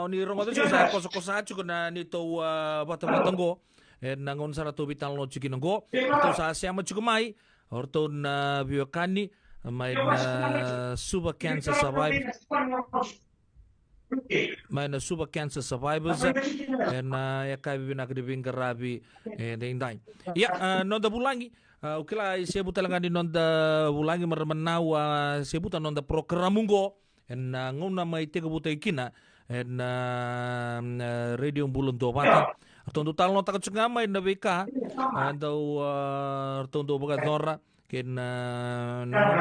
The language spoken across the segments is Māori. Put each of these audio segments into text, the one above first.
ni rongo tu sa kosa chuko na nito batamatanggo nangon sara to bital no chikinango to sa siama chuko mai orto na biokani mai na super cancer survivors mai na super cancer survivors ya kai bina kedibing karabi dai ya no da bulangi ukila sebu talangani non da bulangi marmanau sebutan non da programungo ngona mai tega buta ikina radio bulun do bata tondo talno taka chunga mai na beka andau tondo boga dora ken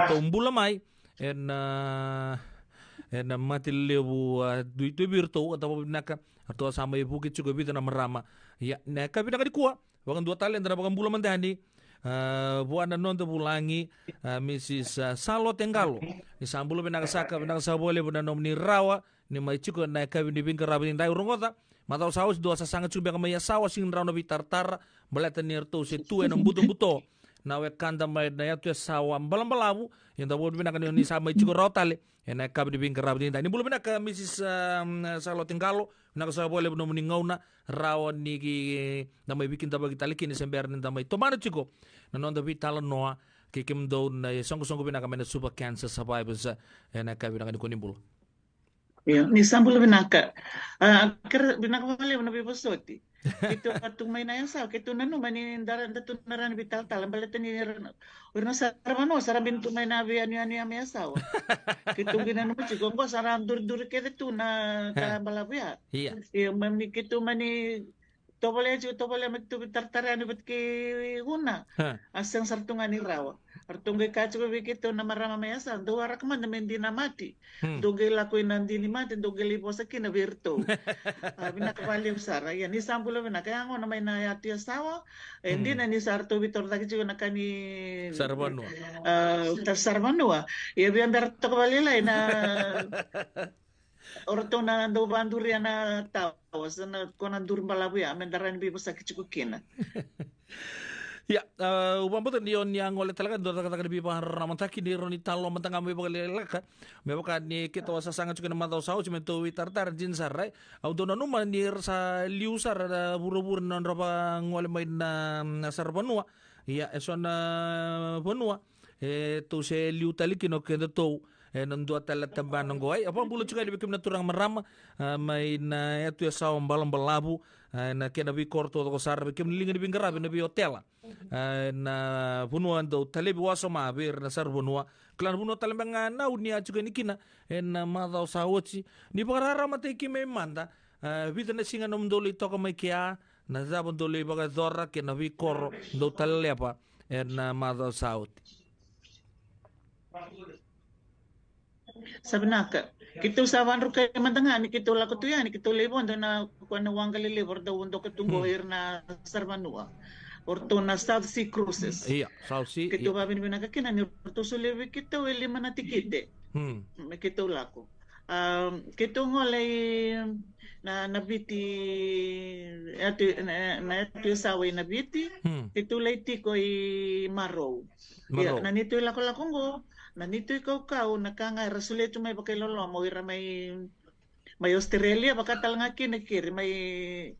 to umbula mai mati lebu du birto atau naka atau sama ibu kita juga bisa marama ya na kapi nak dikua wakan dua tali antara wakan bula mandani buana nonto bulangi Mrs. Salo Tenggalo ni sambulo binakasaka binakasabole buna nomni rawa ni mai chuko na kapi ni bingka rabin dai urungota matau saus dua sasanga chubi kama ya sawa sing rano bitartar baleta nirto se tu enam buto nawe kanda mai na ya tu sawa balam-balabu yang tahu binakan ni sama chuko rotale ena kabi di bingka rabin dai ni bulu binaka Mrs. Salo Tenggalo nakasabole buna nomni ngauna rawa ni ki namai bikin tabagi taliki ni sember ni tamai tomana chuko nanonda vitala noa kikim do na songo binaka mena super cancer survivors ena kabi binaka ni kunimbul. Iya, ni sambul binaka. Ker binaka wale na bibosoti. Kito atung may na yan sa kito nanu manin daran datu naran bital talam balatan ni urna sarmano sarabin tu may na bi ani ami asawa. Kito ginanu mo chigongo saram dur kede tu na balabya. Iya. Iya, mami kito mani tobole magtu tartarani bat ki una. Asang sartungan ni rawa. Artungge kacu bikito na marama mayasa do warak man mendi na mati doge lakoy nandi ni mati doge lipo sa kina virto binakabali usara yan ni sambulo binaka ngo na may na yati asawa hindi na ni sarto bitor dagi chigo na kani Sarbanua sarbanua ya biyan berto kabalila na orto na do banduri na tawas na konandur balabu ya mendaran bipo sa kichukukina. Ya, ubang betul dia yang oleh talaga dua kata lebih bahar ramantaki di roni talo mentang kami bakal lelaka, memang ni kita wasa sangat juga nama tahu sahu cuma tu tar jin sarai, au dona numa ni sa liusar ada buru-buru non roba ngole main na sarbanua, ya esona banua, tu se liu tali kino kena tu. Nandua tala tamban nanggoy apa bulu juga dibikin naturang marama may na itu ya saw balang balabu na kena bi korto ko sar bikin linga di bingara na bi hotel na bunuan do tale bi waso ma bir na sar bunua klan bunua tale banga na unia juga nikina na madau sawochi ni parara mate ki me manda bita na singa nom doli to ko mai kia na zabon doli baga zorra kena bi korro do tale apa na madau sawot. Sabenaka kito sa wanru kay mandangan ni kito la kutuyan ni kito lebon na kuan wang galile bordo undo ketunggo na sarmanua orto na South Sea Cruises Iya South Sea kito babin binaka kina ni orto sulewi kito eli mana tikite kito lako kito ngolay na nabiti atu saway nabiti kito lay tikoy maro na nito lako ngo na nito ikaw nakanga rasuleto may bakilolo mo ira may Australia baka talanga kinikiri may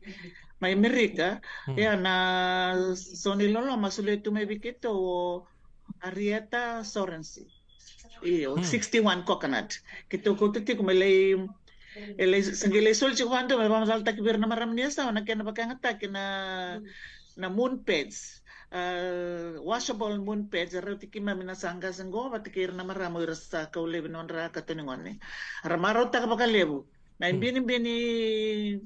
Amerika ya na so nilolo masuleto may bikito Arieta Sorensi 61 coconut kito ko tuti ko may sangilay sul chikuando may pamasalta kibir na maram niya sa nakya na bakangata na moon pets washable moon pads tiki mamina sangga sanggo batikir na maramo irasa kaulebi non ra katuningon ni ramaro ta kapakalebu na bini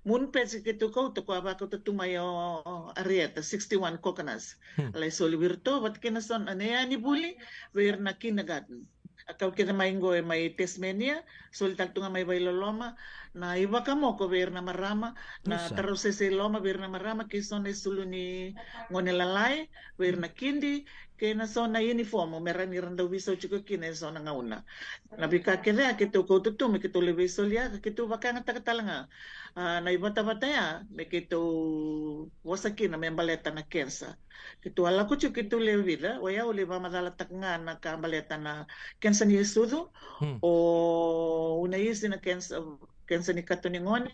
moon pads kito ko to ko abako to tumayo Arieta 61 coconuts alay soli virto batikina son anaya ni buli wir na kinagaden akaw kita maingo may Tasmania sultal tunga may bailoloma na iba kamo ko bir na marama na tarose se loma bir na marama kison sulu ni ngonelalay bir na kindi kaya na so na uniform meron ni randa wiso chiko kine so na ngauna nabika kaya kito ko tutum kito lebiso liya kito baka nga takatalanga na iba tabataya me kito wasaki na membaleta na kensa kito ala ko kito lewida waya uli ba madalatak nga na kambaleta na kensa ni Yesudo o unayisi na kensa kensa ni katuningoni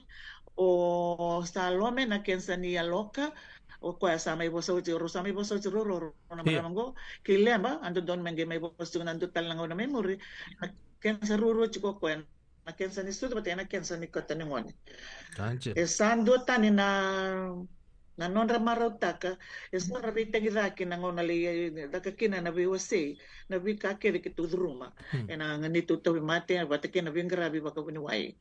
o sa lome na kensa ni aloka o kwa sa may boso jiro sa may boso jiro na maramango kilemba ando don menge may boso nando talango na memory na kensa ruro chiko kwen na kensa ni studio pati na kensa ni katuningoni esando tani na non ramarotaka es non rabita gidaki na ngona li daka kina na biwase na bika kere kitu druma ena ngani tu to mate batake na bingrabi baka buniwai.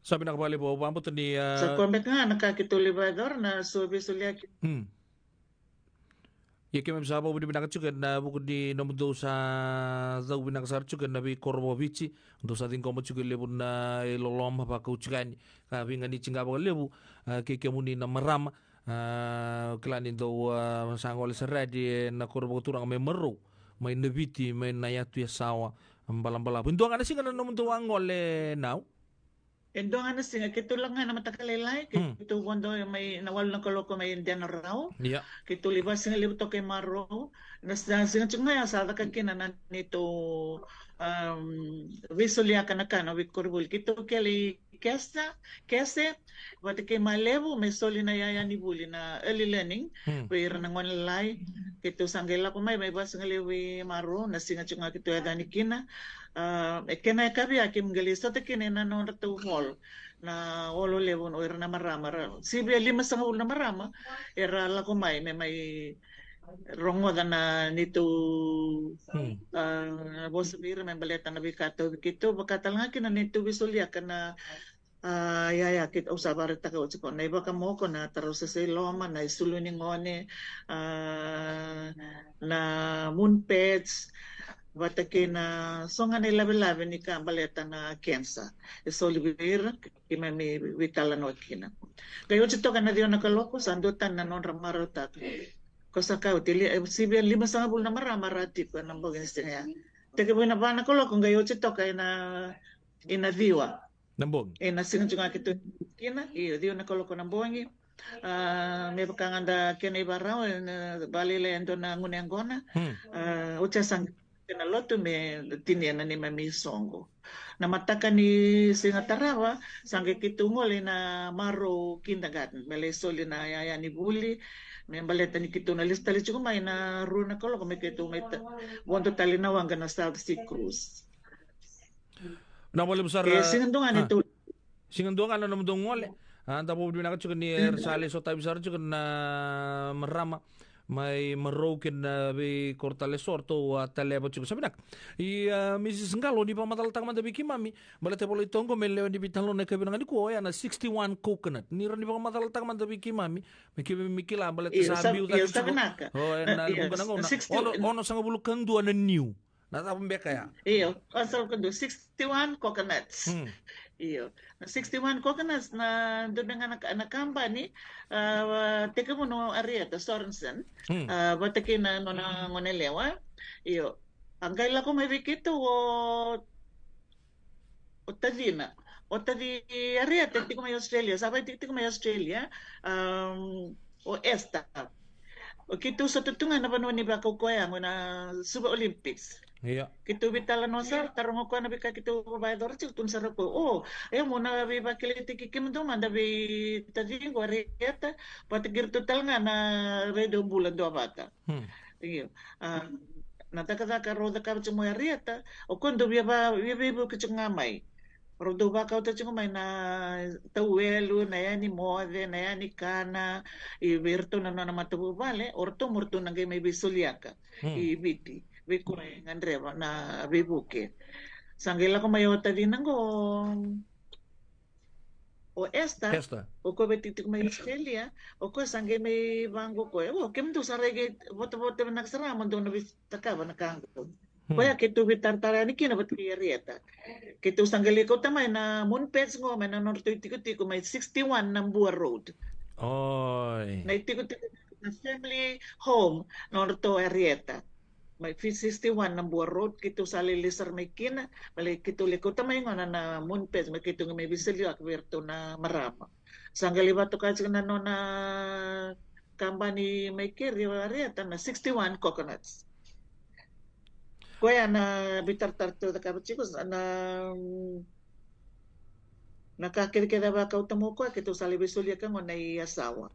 Sabi na kabali po, pampo ni... Sa kumbet nga, nakakitulibador na subi-suliak. Yake msabu budi binakachuka na buku di nomudo sa zau binakasar chuka na bi korbo bichi ndo sa tin komo chuka lebu na lolom hapa kauchukani ka binga ni chinga ba lebu ke muni na marama klani do sangol seradi na korbo turang me meru mai nebiti mai na yatu ya sawa mbala buntu ngana singa na nomudo angole now. Endo nga singa kito lang nga na matakalilay kito kondo may nawal na koloko may Indian raw kito libas singa libuto kay Maro nasda singa chunga ya sa kakinan nito visulia kanakana wikurbul kito kali kese wate kay malevo may soli na yaya ni buli na early learning pero nang online kito sanggela ko may bas nga liwi Maro na singa chunga kito ya dani kina kena kabi akim galiso te kene na non ratu hall na olo lewon o era na marama sibi 5 na marama era la kumay may rongo na nito bos bir may baleta na bikato kito bakatal nga kina nito bisulia kana yaya kit usabar ta ko na iba ka mo ko na taro sa loma na isuluning ngone na moon pets batake na songa na labi ni ka baleta na kensa so libir kima mi wikala no kina gayo chito kana dio na kaloko sandutan na non ramarota kosa ka utili sibi 5 na maramarati ko nang bogin siya teke buena bana kaloko gayo chito ka ina diwa nambong ina sinunga kito kina dio na kaloko nang bongi may pakanganda kina ibarao balile endo na ngunengona uchasang kinaloto me tiniana ni mami songo na mataka ni singatarawa sange kitungol na Maro kindergarten mele soli na yaya ni buli me baleta ni kito na lista li chuko may na runa kolo kome kito may wondo talinawang na South Sea Cruise na wala besar singandungan ito singandungan na namdong ngole anta po binaka chuko ni Sali so tayo besar chuko na marama may marokin na bi Cortalesor to talebo chuko sabinak Mrs. Ngalo di pa mataltang man dabi kimami balate polo itongo may lewan di bitalo na kabinang ni ko na 61 coconut ni ran di pa mataltang man dabi kimami may kimikila balate sabi uta sabinaka na bukanang ono sanga bulukan dua na new natapon be kaya asal ko 61 coconuts iyo 61 coconuts na doon nga nakamba ni teka mo no Arieta Sorensen batake na no na ngonelewa iyo ang gaila ko may wikito o tadina o tadi Arieta tiko may Australia sabay tiko may Australia o esta o kito sa tutungan na panuan ni Bako Koya na Suba Olympics. Kito bitala no sir tarong ko na bika kito provider ci tun sar ko mo na bi bakiliti kikim do man da bi tadi ko Arieta patigir total nga na redo bulan do bata iyo natakada ka roda ka mo Arieta o kondo bi ba ko ngamay rodo ba ka to may na tawelo na yan ni mode na yan ni kana iberto na matubo vale orto morto na may bisuliaka ibiti Biko ngandreva na bibuke. Sanggila ko mayota din ng o esta o ko betitik may Australia o ko sanggay may banggo ko kim to sa rege boto nagsaraman do na bitaka ba nakanggo. Kaya kito bitartara ni kinabat kay Arieta. Kito sanggili ko tamay na Moonpets ngo may na norto itiko may 61 Nambua Road. Oy. Na itiko na family home norto Arieta. May 61 na buwan road kito sa lilisar may kina balik kito liko tamay nga na Moonpets may kito nga may bisilyo akwerto na marama sanggali to kasi na no na company may kiri Arieta na 61 coconuts Koe ana bitar-tarto da kabachikos ana nakakirikira ba kautamo ko kito salibisulia ka ngon na asawa.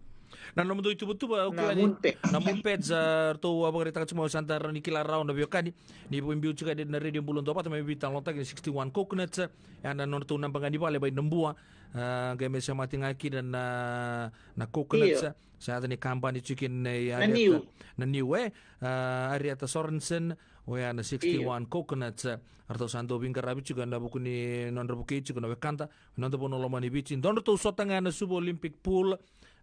Na namun itu betul ba Na ukulani munpe. na munpet za to abang kita cuma santar ni kila round na biokani ni pembiu juga di radio bulun to apa tapi bitan lontak 61 coconuts ya na non to nampangan di bale bay nembua game sama tingaki dan na coconuts saat ini kampanye chicken na new Ariata Sorensen ya na 61 coconuts arto santo bingkar rabi juga na buku ni non buku juga na bekanta non to pono lomani bicin don to sotanga na subo Olympic pool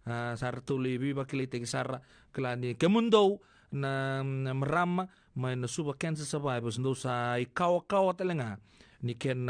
sartu libi bakilite sara klani kemundo na merama may nasuba cancer survivors ndo sa ikaw talenga ni ken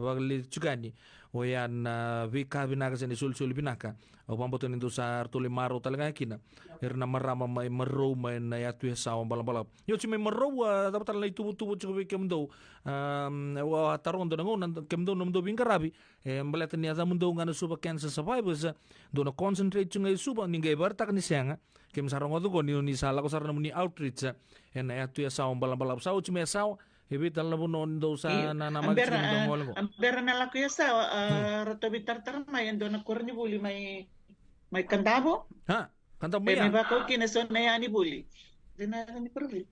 bagli chugani o yan vika binaka sa ni sul binaka o pamboto ndo sa artuli maro talaga kina erna marama may maro may na yatu sa balab yo chi may maro dapat talay tubo chubi kemundo wa taron do ngon kemundo nomdo bingarabi mbaleta ni aza mundo ngana suba cancer survivors do na concentrate chunga suba ningai bartak ni senga kem sarong odo ko ni sala ko sarana muni outreach en yatu sa balab sa chi me sa Ibi talaga noon daw sa nanamag sa ngol ko. Ambera na lako yasa rato bitar may ando na kurni buli may kandabo. Ha, kandabo yan. May bako kinason na yan ni buli. Dinara ni perli.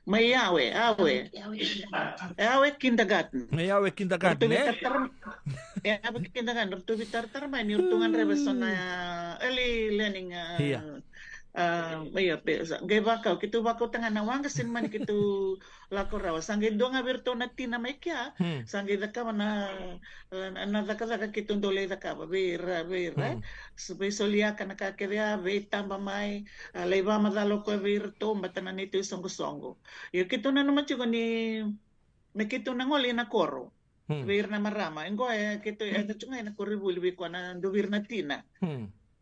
May yawe kindagatn. May yawe kindagatn eh. Yawe kindagatn. Rato bitar may ni urtungan rebeson na early learning. Gay bakaw kitu bakaw tanga nawang kasin man kitu lako raw sangi donga virto na tina may kya sangi da ka na da kitu dole da ka bira subay solia ka nakakirya be tamba may leba madalo ko virto matana nito songo yo kitu na naman chugo ni may kitu na ngoli na koro bir na marama ngo kitu chunga na koribuli bi ko na dubir na tina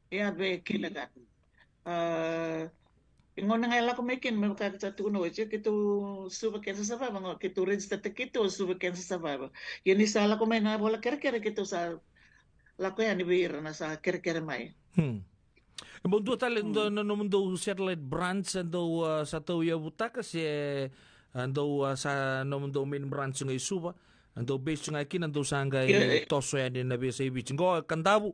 ya be kilagat ingon nga ela ko mekin may kakita tuno che kitu suba kensa sa baba ngo kitu register te kitu suba kensa sa baba yan isala ko may na bola kerkere kitu sa lako yan ibir na sa kerkere may Mundo tal no mundo satellite branch ando sa to ya buta kasi ando sa no mundo main branch ng suba ando base ng akin ando sangay toso yan na bisa ibig ngo kandabu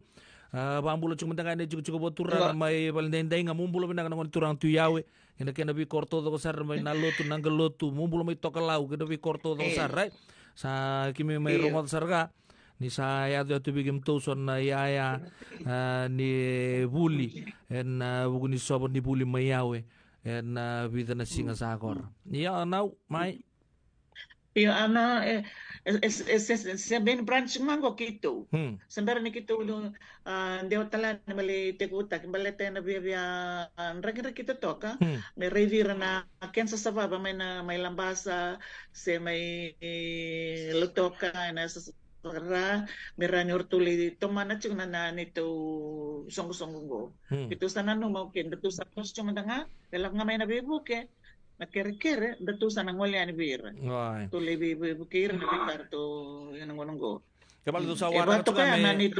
pambulo cuma tengah ini cukup turang may balendai nga mumbulo pinang nang turang tuyawe ina kena bi korto do sar may nalotu nangalotu mumbulo may tokalau kena bi korto do sar right sa kimi may romot sarga ni saya tu bigim tu son na yaya ni buli en buku ni sobon ni buli mayawe en vida na singa sakor ya now mai Iyo ana ben branch mango kito. Sandara ni kito lo deo tala na mali tekuta kimbalete na bia ragi kito toka. May revira na kensa sa baba may lambasa se may lutoka na sa merani ortuli tomana chung na nito songo ito sana no mau ken betu sa pos chung nga delak nga may nabibuke nakere-kere datu sa nangwali ani bir. To lebi bukir na bitar to yan ang go. Kabal to sa warang to kami.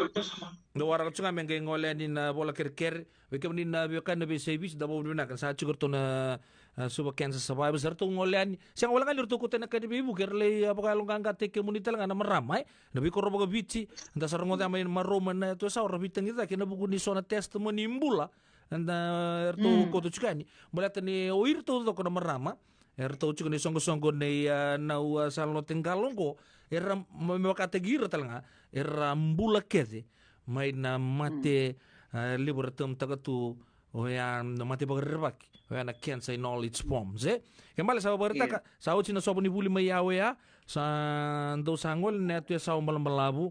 Do warang to kami ngay ngole ni na bola ker-ker. Wika ni na biyokan na bi service da bo na kan sa chigur to na suba cancer survivors to ngole ani. Siyang wala ka lirto ko tan ka bi bukir le apakalong kang kate komunita lang na maramay. Nabi ko robo bici. Anda sarong ngota may maroman na to sa orbitan kita kinabuku ni sona testimony imbula. Anda erto koto chukani mulata ni oir to kono marama erto chukani songo ni nau salno tengkalong ko era mewakategira talanga era mbula kete may na mate liberatum tagatu o yan mate bagrebak o yan cancer knowledge forms kembali sa berita ka sa uci na sobo ni buli mayawe ya sa ndo sangol netu ya sa malabu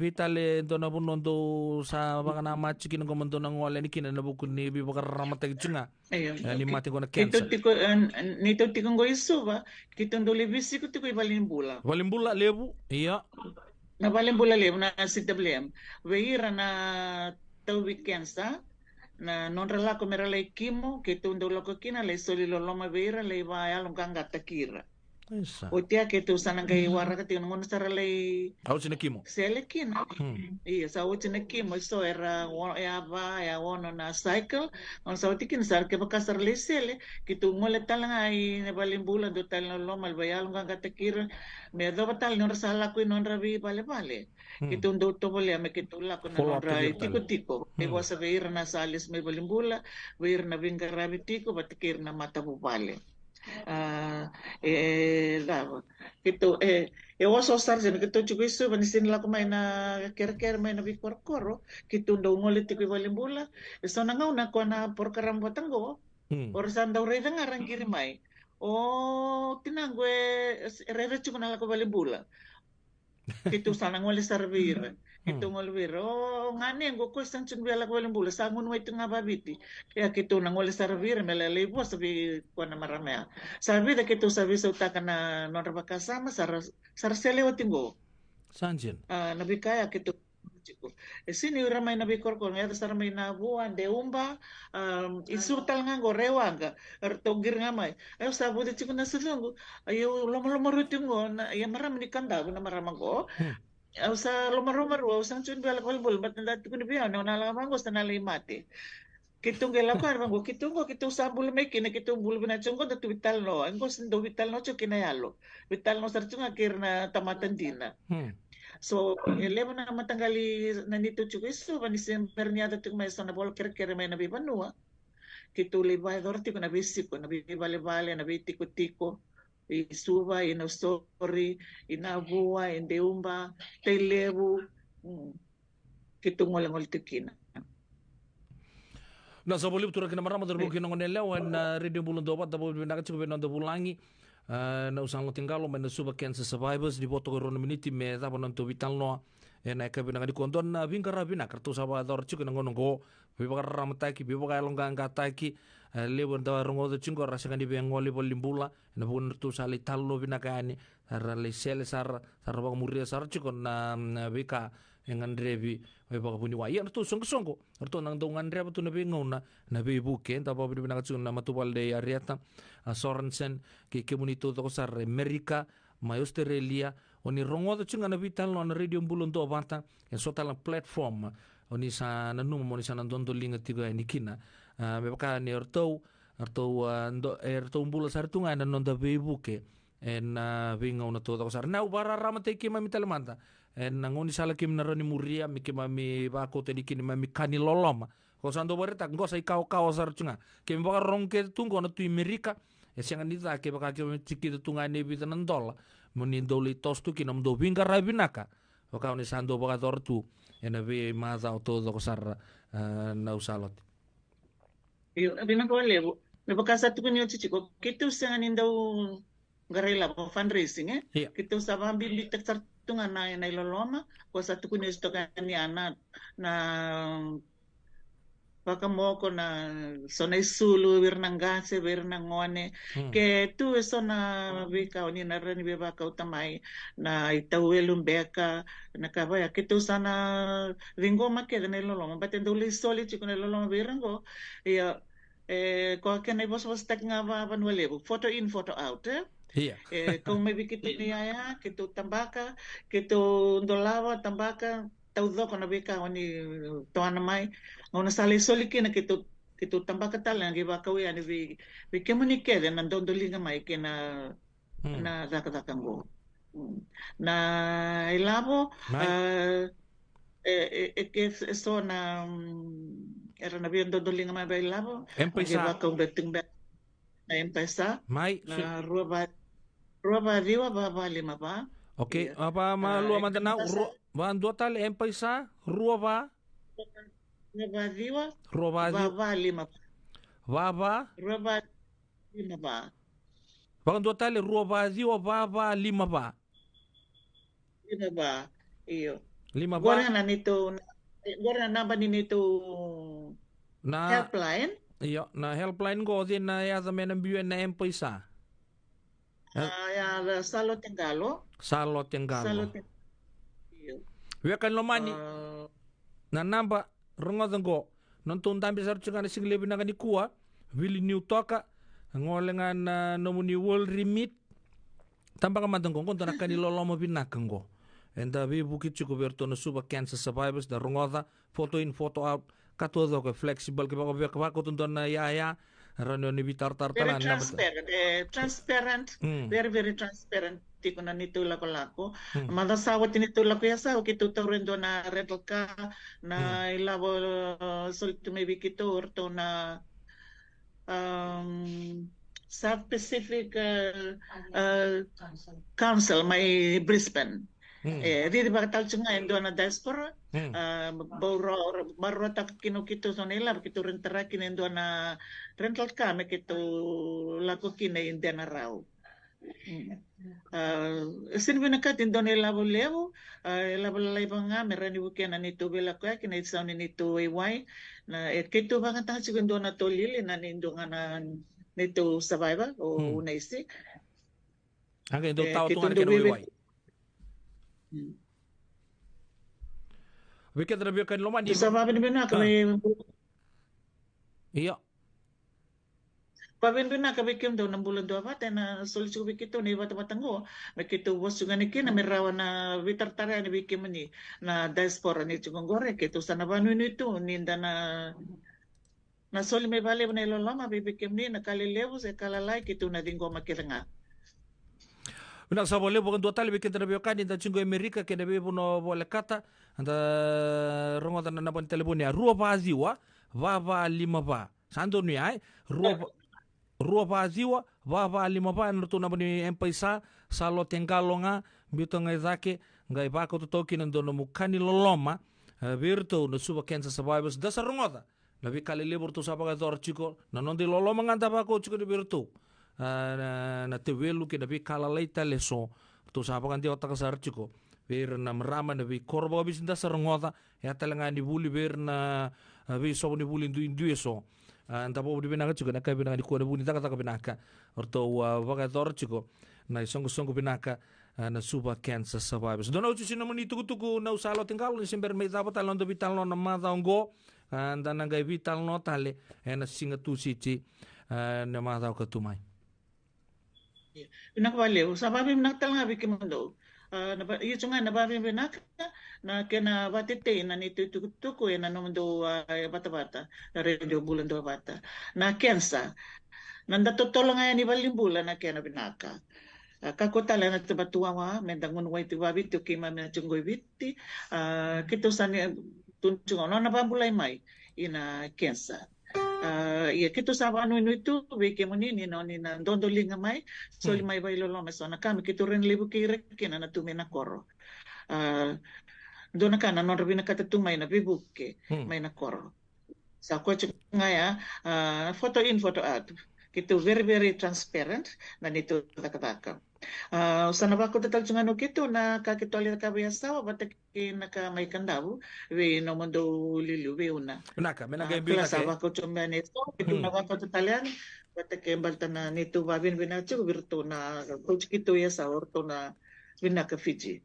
vitale dona bunondo sa baka na machikin ko man dona ngole ni kinan bukun ni bi baka ramatag chunga ni mati ko na cancer nito tikong go iso ba kitong dole bisi ko tiko ibalimbula lebu iya na balimbula lebu na CWM weira na taw weekend sa na non rela ko merala kimo kitong dolo ko kina le soli lo loma weira le ba ya long kanga takira Isa. O tia ke tu sanang kay wara ka tingon sa lay Au sinekimo. selekin. Iya, sa uci neki mo so era ya ba ya wono na cycle on sa utikin sar ke bakasar lesele kitu ngole talanga ai ne balimbulan do tal no lomal bayal nga katekir me do batal no sala ko non rabi pale kitu ndo to bole me kitu la ko non Follow up rai tigir tal. tiko e wasa beir na salis me balimbula beir na vinga rabi tiko batikir na mata bupale gitu oso sarjan gitu juga isu banisin la kumay na kere may na bikorkoro gitu daw ngulit ko balimbula so nangaw na ko na por karambotango or san daw reda nga rangkiri may o tinangwe reda chuko na la ko balimbula gitu sana ngoli servir gitu ngolwir ngane ngo ko sang chun bela ko bula sangun wait nga babiti kaya gitu na ngoli servir melele bo sabi ko na marame sabi da gitu sabi sa utaka na non kasama sar sele watingo Sanjin. nabi kaya gitu chico sini ramay nabi korko nga sar may na buwan de umba isutal nga go rewanga togir nga may ayo sabo de chico na sulungo ayo lomo rutingo na ya marami ni kanda na maramago sa lumar-lumar sang chun bela kolbol bat na dati ko ni biya no na lang mangos na nalimati kitong gela ko armango kitong sa bul may kina kitong bul na chungo datu vital no angos ndo vital no chuk kinayalo vital no sarchung akir na tamatan dina so elemo na matanggali na nito chuk iso panisem perniada tuk may sana bol kere may nabi panua kito libay dorti ko nabi siko nabi bale nabi tiko isuba inostori inabua indeumba telebu kitungol tikina Na sa bolib tura kina marama dur bukin ngon ele wan radio bulun dobat da bolib nak cukup non da bulangi na usang lo tinggal men suba cancer survivors di boto corona miniti me da bonon to vital no na ka bina di konton na bingkara bina kartu saba dor cukup ngon ngo biba ramataki biba longa ngataki lebon da rongo da cingor rasakan di bengoli bolimbula na bun tu sali tallo bina kani le sele sar bang muria sar cikon na bika yang revi we baka puni wa yer tu songko to nang dong andre tu na bingon na be buke ta ba bina katsun na matubal de ariata Sorensen ke komunito to sar Amerika ma Australia oni rongo da cinga na vital no na radio bulun to banta en sotala platform oni sa na num moni sa nan dondo linga tiga nikina me baka ni ertou bula sar tunga na non da be buke en vinga una to sar na ubara ramate ki mami telemanta en ngoni sala kim na rani muria mi mami ba ko te dikini mami kani loloma ko sando bareta ngo sai kau sar tunga ke baka rongke tungo na tu Amerika e sianga ni ta ke baka ke tiki tunga ne bi tanan dola moni doli tostu ki nam do vinga rabinaka o ka ni sando baka tortu en be ma za to sar na usalot yo abina ko levo me baka sa tukun yo chichiko kitu sa daw garela po fundraising kitu sa bambi bitak sar tunga na iloloma ko sa tukun yo sto kani ana na baka mo ko na sonay sulu birnangase birnangone ke tu so na bika ni na ran be baka utamay na itawelum beka na kabaya kitu sana ringo make na iloloma batendo li soli chiko na iloloma birango ya ko ken ay bos tak nga ba banwale photo in photo out kung may bikito niya ya kito tambaka kito ndolawa tambaka tawdo ko na bika ni tuan may ngona sali soli kina kito tambaka talang giba kawi ani bi kemunike den nandon dolinga may kina na dakakango na ilabo so na era na bien dodolinga may bailabo empesa ka beting na empesa mai na ruba diwa ba lima ba okay apa malu amantana ban dua tal empesa ruba diwa ruba ba lima ba ruba lima ba ban dua tal ruba diwa ba lima ba iyo lima ba gora na nito gora na ba nito na helpline iyo na helpline go din na ya sa menambiyo na empesa ya Salot Tenggalo iyo we kan lomani na namba rongo dango nonton tambi sar chungana single bina ni kuwa wili new toka ngolengan nomuni world remit Tampa ka matang kong na kanilolomo binakang ko. And we bukit chuko berto na suba cancer survivors da rungota photo in photo out katudo ko flexible ke ba ko tundon na yaya rano ni bitar very transparent, very very transparent. Tiko na nitula ko lako. Madasawa tinitula ko yasaw kito torendo na rental ka na ilabo solito may bikito orto na South Pacific Council may Brisbane. Di ba tal nga endo na diaspora baro tak kinukito so nila kito rentara kinendo na rental ka me kito lako kinay Indiana raw. Sinbi na katin do nila levo labalay pa nga merani bukian na nito bela ko kinay sound nito way na kito ba kan segundo na tolili na nindo nga na nito survival o naisi ang ito tao tunga na kinaway. Wicked na biyo kan luman. Sa babin na kami. Iya. Babin na kami kim daw ng bulan do apa na solusyo bikito ni bata-batango. Makito was nga ni kin na merawa na vitartara ni bikim ni na diaspora ni Chugongore kito sa nabanu nito ninda na soli may bale na ilolama bibikim ni nakalilevo sa kalalay kito na dinggo makiranga. Una sabole bukan dua tali bikin terbiyo kan inda chingo Amerika ke nabi puno bole kata anda rongo tan na pon teleponia rua pa ziwa va lima pa sando ni ai rua pa ziwa va lima pa nurtu na boni empaisa salo tengalonga bito ngai zake ngai pa ko to kin ndo no mukani loloma virtu no suba cancer survivors dasa rongo nabi kali libur tu sapa ka dor chiko na nondi loloma nganta pa ko chiko virtu na te welu ke nabi kala leita leso tu sapa kan dia otak sar chiko ver na mrama nabi korbo bis nda sarngota ya talanga ni buli ver na vi so ni buli ndu eso anda bo di benaka chiko na kai benaka di ko na buli taka benaka orto waga dor chiko na songo benaka na suba cancer survivors dono chusi na mani tuku na usalo tinggal ni sember me dapat talon do vital no na mata ngo anda na gai vital no tale na singa tu sici na mata ko tumai. Pinakawali, sa babim naktalang habi kimundo. Iyo nga nababim binaka na kena batite na nito tuku na numundo bata-bata na radio bulan do bata na kensa nanda totolo nga ni balimbulan na kena binaka. Kakotala na tabatuwa wa mendangun wa iti babi tu kima na chungoy biti kito sa ni tunchungo no nabambulay mai ina kensa. Kito sa ano ito wiki mo ni na dondoling may so may baylo lo so na kami kito rin libo kirek kina na tumi na koro do na kana non rabina katatumay na bibuke may na koro sa ko nga ya photo in photo out kito very very transparent na nito takataka sa nabako tatal ano kito na kakitoli na kabiyasawa batak naka may kandaw we no mundo lilu we una naka menagay bilak sa bako chumane so kito nabako tatalian batak balta na nito babin binacho virtu na coach kito ya sa orto na binaka Fiji.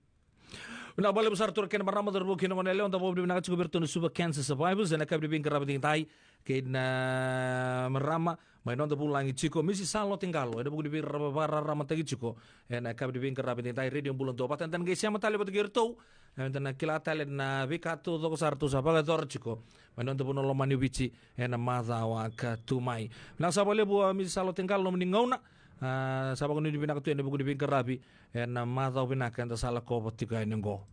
Una bale besar tur ken marama der bukino monele on tabo bina chuko berto no suba cancer survivors na kabri bin karabating tai ke na marama mai non tabo langi chiko misi salo tingalo eda buku dibir barra rama tagi chiko na kabri bin karabating tai radio bulon to patan tan ge siama tale bot gerto na kilata le na vikato do sartu sapa ga dor chiko mai non tabo no lomani bici na maza wa ka tumai na sabale bu misi salo tingalo mningauna sabang ni bina katu ene buku dibin karabi na maza bina kan ta sala ko botika nengo